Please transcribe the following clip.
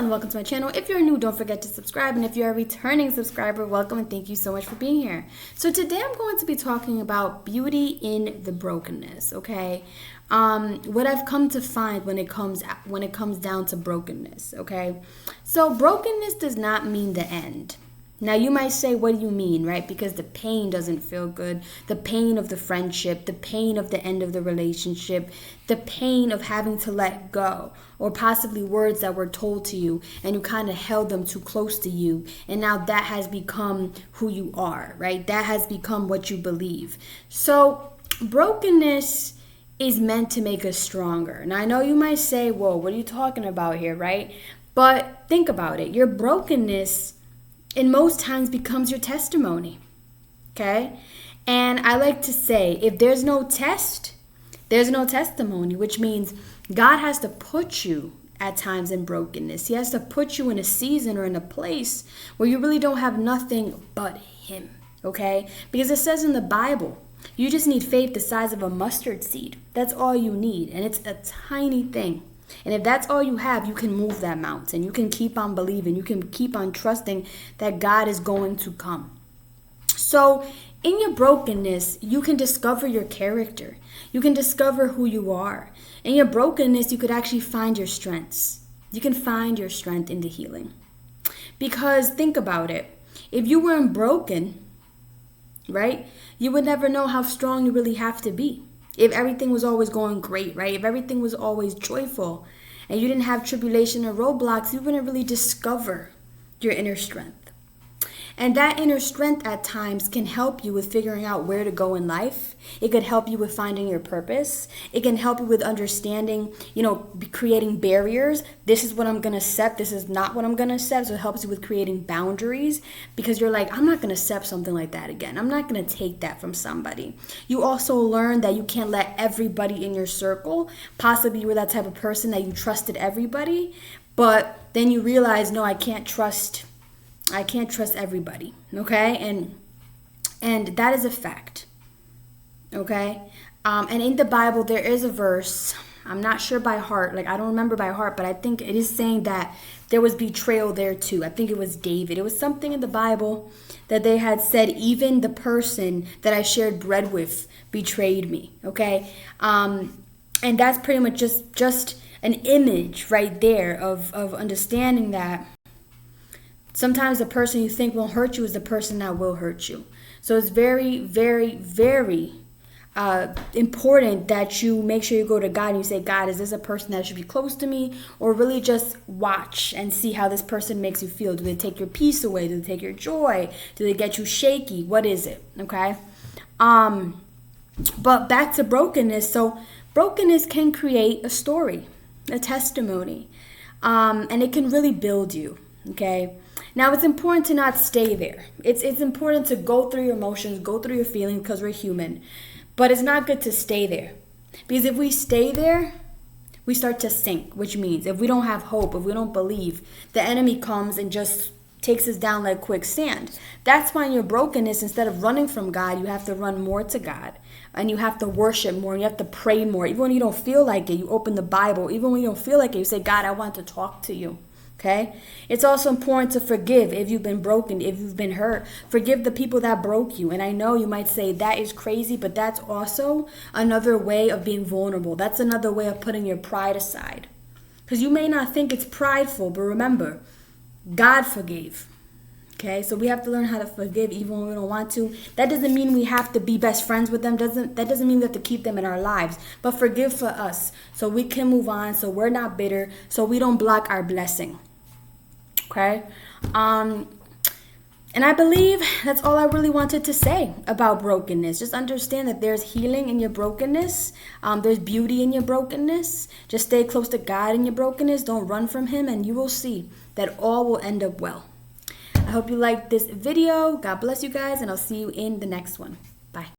and welcome to my channel. If you're new, don't forget to subscribe, and if you're a returning subscriber, welcome and thank you so much for being here. So today I'm going to be talking about beauty in the brokenness, okay? What I've come to find when it comes down to brokenness, okay? So brokenness does not mean the end. Now you might say, what do you mean, right? Because the pain doesn't feel good. The pain of the friendship, the pain of the end of the relationship, the pain of having to let go, or possibly words that were told to you and you kind of held them too close to you. And now that has become who you are, right? That has become what you believe. So brokenness is meant to make us stronger. Now I know you might say, whoa, what are you talking about here, right? But think about it. Your brokenness in most times becomes your testimony, okay? And I like to say, if there's no test, there's no testimony, which means God has to put you at times in brokenness. He has to put you in a season or in a place where you really don't have nothing but Him, okay? Because it says in the Bible, you just need faith the size of a mustard seed. That's all you need, and it's a tiny thing. And if that's all you have, you can move that mountain. You can keep on believing. You can keep on trusting that God is going to come. So in your brokenness, you can discover your character. You can discover who you are. In your brokenness, you could actually find your strengths. You can find your strength in the healing. Because think about it. If you weren't broken, right, you would never know how strong you really have to be. If everything was always going great, right? If everything was always joyful and you didn't have tribulation or roadblocks, you wouldn't really discover your inner strength. And that inner strength at times can help you with figuring out where to go in life. It could help you with finding your purpose. It can help you with understanding, creating barriers. This is what I'm going to accept. This is not what I'm going to accept. So it helps you with creating boundaries because you're like, I'm not going to accept something like that again. I'm not going to take that from somebody. You also learn that you can't let everybody in your circle, possibly you were that type of person that you trusted everybody, but then you realize, no, I can't trust everybody, okay? And that is a fact, okay? And in the Bible, there is a verse, I'm not sure by heart, I don't remember by heart, but I think it is saying that there was betrayal there too. I think it was David. It was something in the Bible that they had said, even the person that I shared bread with betrayed me, okay? And that's pretty much just an image right there of understanding that sometimes the person you think won't hurt you is the person that will hurt you. So it's very, very, very important that you make sure you go to God and you say, God, is this a person that should be close to me? Or really just watch and see how this person makes you feel. Do they take your peace away? Do they take your joy? Do they get you shaky? What is it? Okay? But back to brokenness. So brokenness can create a story, a testimony, and it can really build you. Okay? Now, it's important to not stay there. It's important to go through your emotions, go through your feelings because we're human. But it's not good to stay there. Because if we stay there, we start to sink, which means if we don't have hope, if we don't believe, the enemy comes and just takes us down like quicksand. That's why in your brokenness, instead of running from God, you have to run more to God. And you have to worship more. And you have to pray more. Even when you don't feel like it, you open the Bible. Even when you don't feel like it, you say, God, I want to talk to you. Okay? It's also important to forgive if you've been broken, if you've been hurt. Forgive the people that broke you. And I know you might say that is crazy, but that's also another way of being vulnerable. That's another way of putting your pride aside. Because you may not think it's prideful, but remember, God forgave. Okay? So we have to learn how to forgive even when we don't want to. That doesn't mean we have to be best friends with them. That doesn't mean we have to keep them in our lives. But forgive for us so we can move on, so we're not bitter, so we don't block our blessing. Okay? And I believe that's all I really wanted to say about brokenness. Just understand that there's healing in your brokenness. There's beauty in your brokenness. Just stay close to God in your brokenness. Don't run from Him, and you will see that all will end up well. I hope you liked this video. God bless you guys, and I'll see you in the next one.